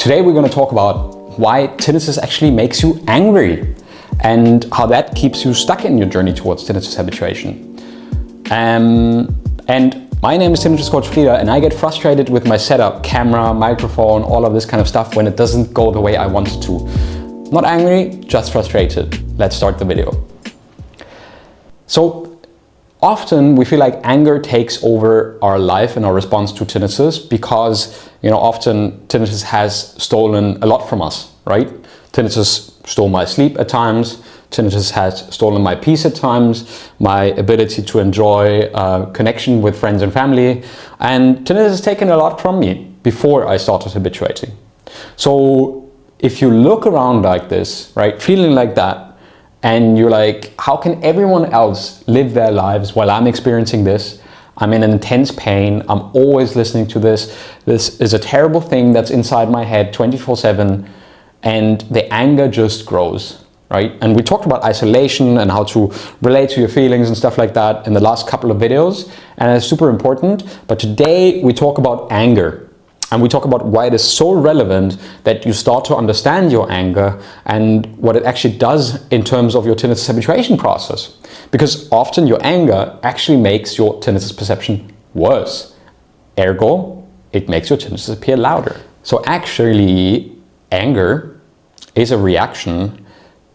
Today we're going to talk about why tinnitus actually makes you angry and how that keeps you stuck in your journey towards tinnitus habituation. And my name is Tinnitus Coach Frieda, and I get frustrated with my setup, camera, microphone, all of this kind of stuff when it doesn't go the way I want it to. Not angry, just frustrated. Let's start the video. So often we feel like anger takes over our life and our response to tinnitus because, often tinnitus has stolen a lot from us, right? Tinnitus stole my sleep at times. Tinnitus has stolen my peace at times, my ability to enjoy connection with friends and family. And tinnitus has taken a lot from me before I started habituating. So if you look around like this, right, feeling like that, and you're like, how can everyone else live their lives while I'm experiencing this? I'm in intense pain. I'm always listening to this. This is a terrible thing that's inside my head 24/7. And the anger just grows, right? And we talked about isolation and how to relate to your feelings and stuff like that in the last couple of videos. And it's super important. But today we talk about anger. And we talk about why it is so relevant that you start to understand your anger and what it actually does in terms of your tinnitus habituation process. Because often your anger actually makes your tinnitus perception worse. Ergo, it makes your tinnitus appear louder. So actually, anger is a reaction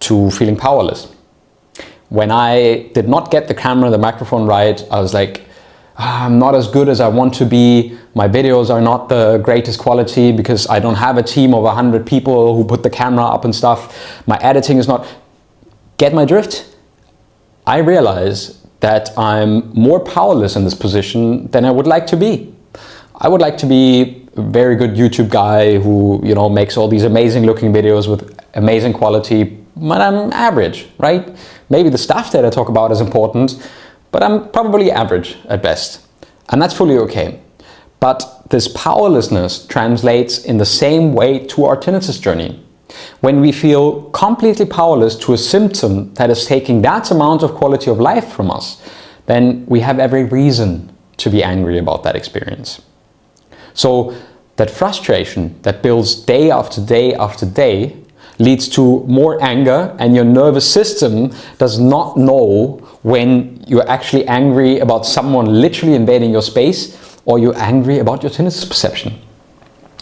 to feeling powerless. When I did not get the camera, the microphone right, I was like, I'm not as good as I want to be. My videos are not the greatest quality because I don't have a team of 100 people who put the camera up and stuff. My editing is not... Get my drift? I realize that I'm more powerless in this position than I would like to be. I would like to be a very good YouTube guy who, makes all these amazing looking videos with amazing quality, but I'm average, right? Maybe the stuff that I talk about is important, but I'm probably average at best. And that's fully okay. But this powerlessness translates in the same way to our tinnitus journey. When we feel completely powerless to a symptom that is taking that amount of quality of life from us, then we have every reason to be angry about that experience. So that frustration that builds day after day after day leads to more anger, and your nervous system does not know when you're actually angry about someone literally invading your space or you're angry about your tinnitus perception.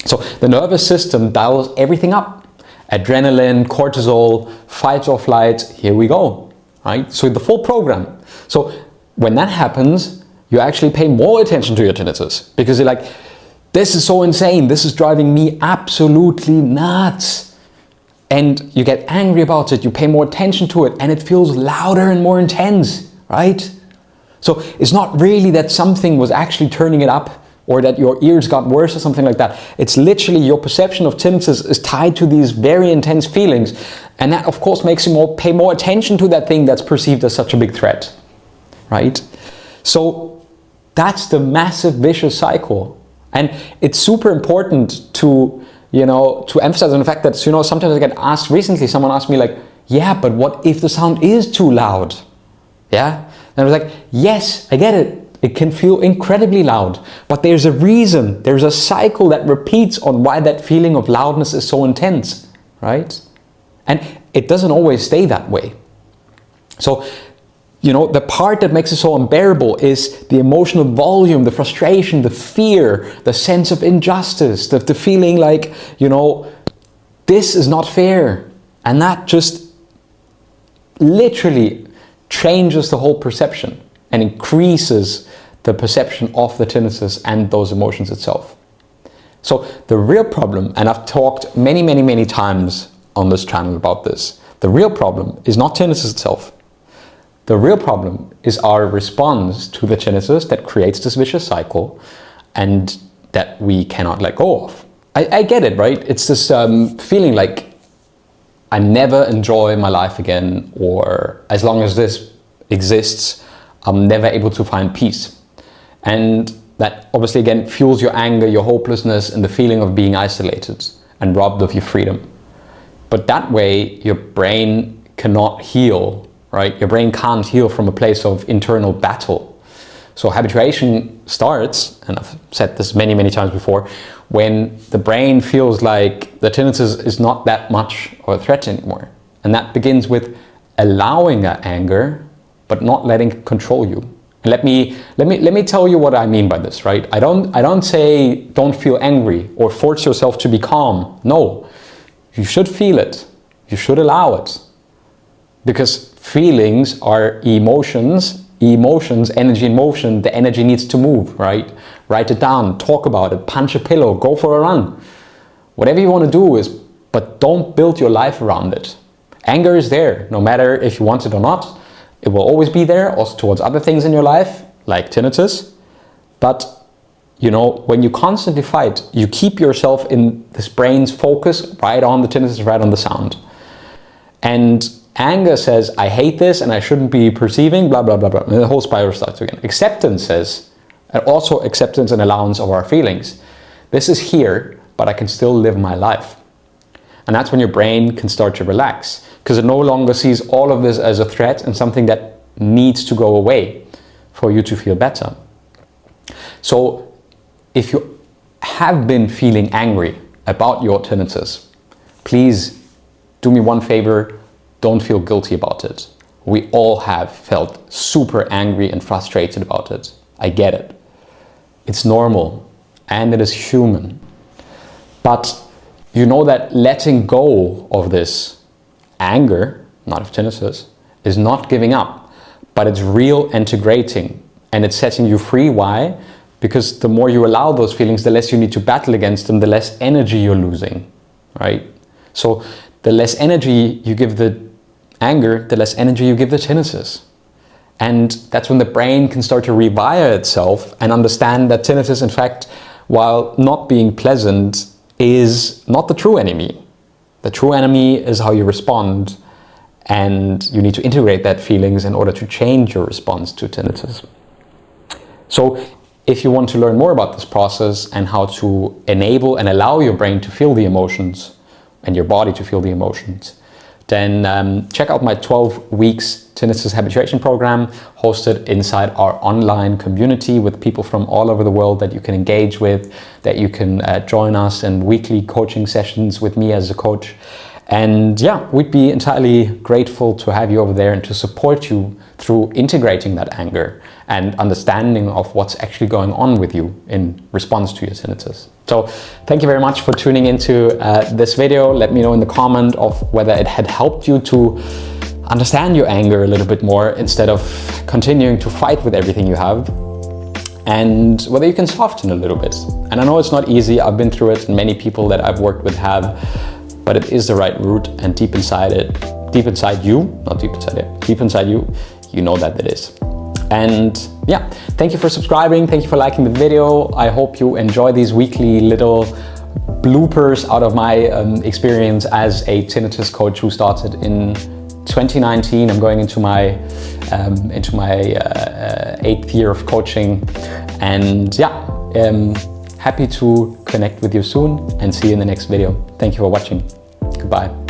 So the nervous system dials everything up. Adrenaline, cortisol, fight or flight, here we go, right? So the full program. So when that happens, you actually pay more attention to your tinnitus because you're like, this is so insane, this is driving me absolutely nuts. And you get angry about it, you pay more attention to it, and it feels louder and more intense, right? So it's not really that something was actually turning it up or that your ears got worse or something like that. It's literally your perception of tinnitus is tied to these very intense feelings. And that of course makes you pay more attention to that thing that's perceived as such a big threat, right? So that's the massive vicious cycle. And it's super important to emphasize on the fact that, sometimes I get asked, recently someone asked me like, yeah, but what if the sound is too loud? Yeah? And I was like, yes, I get it. It can feel incredibly loud, but there's a reason, there's a cycle that repeats on why that feeling of loudness is so intense, right? And it doesn't always stay that way. So, the part that makes it so unbearable is the emotional volume, the frustration, the fear, the sense of injustice, the feeling like, this is not fair. And that just literally changes the whole perception and increases the perception of the tinnitus and those emotions itself. So the real problem, and I've talked many, many, many times on this channel about this, the real problem is not tinnitus itself. The real problem is our response to the tinnitus that creates this vicious cycle and that we cannot let go of. I get it, right? It's this feeling like I never enjoy my life again, or as long as this exists, I'm never able to find peace. And that obviously again fuels your anger, your hopelessness, and the feeling of being isolated and robbed of your freedom. But that way your brain cannot heal, right? Your brain can't heal from a place of internal battle. So habituation starts, and I've said this many, many times before, when the brain feels like the tinnitus is not that much of a threat anymore. And that begins with allowing that anger, but not letting it control you. And let me tell you what I mean by this, right? I don't say don't feel angry or force yourself to be calm. No, you should feel it. You should allow it. Because feelings are emotions, energy in motion, the energy needs to move, right? Write it down, talk about it, punch a pillow, go for a run. Whatever you want to do is, but don't build your life around it. Anger is there, no matter if you want it or not. It will always be there, also towards other things in your life, like tinnitus. But, you know, when you constantly fight, you keep yourself in this brain's focus right on the tinnitus, right on the sound. And anger says, I hate this and I shouldn't be perceiving, blah, blah, blah, blah. And the whole spiral starts again. Acceptance says, and also acceptance and allowance of our feelings. This is here, but I can still live my life. And that's when your brain can start to relax, because it no longer sees all of this as a threat and something that needs to go away for you to feel better. So if you have been feeling angry about your tinnitus, please do me one favor, don't feel guilty about it. We all have felt super angry and frustrated about it. I get it. It's normal and it is human. But you know that letting go of this anger, not of tinnitus, is not giving up, but it's real integrating and it's setting you free. Why? Because the more you allow those feelings, the less you need to battle against them, the less energy you're losing, right? So the less energy you give the anger, the less energy you give the tinnitus. And that's when the brain can start to rewire itself and understand that tinnitus, in fact, while not being pleasant, is not the true enemy. The true enemy is how you respond, and you need to integrate that feelings in order to change your response to tinnitus. So if you want to learn more about this process and how to enable and allow your brain to feel the emotions and your body to feel the emotions, then check out my 12 weeks Tinnitus Habituation program hosted inside our online community with people from all over the world that you can engage with, that you can join us in weekly coaching sessions with me as a coach. And yeah, we'd be entirely grateful to have you over there and to support you through integrating that anger and understanding of what's actually going on with you in response to your tinnitus. So thank you very much for tuning into this video. Let me know in the comment of whether it had helped you to understand your anger a little bit more instead of continuing to fight with everything you have, and whether you can soften a little bit. And I know it's not easy, I've been through it, and many people that I've worked with have, but it is the right route, and deep inside you, you know that it is. And yeah, thank you for subscribing, thank you for liking the video. I hope you enjoy these weekly little bloopers out of my experience as a tinnitus coach who started in 2019. I'm going into my 8th year of coaching, and yeah, happy to connect with you soon and see you in the next video. Thank you for watching. Goodbye.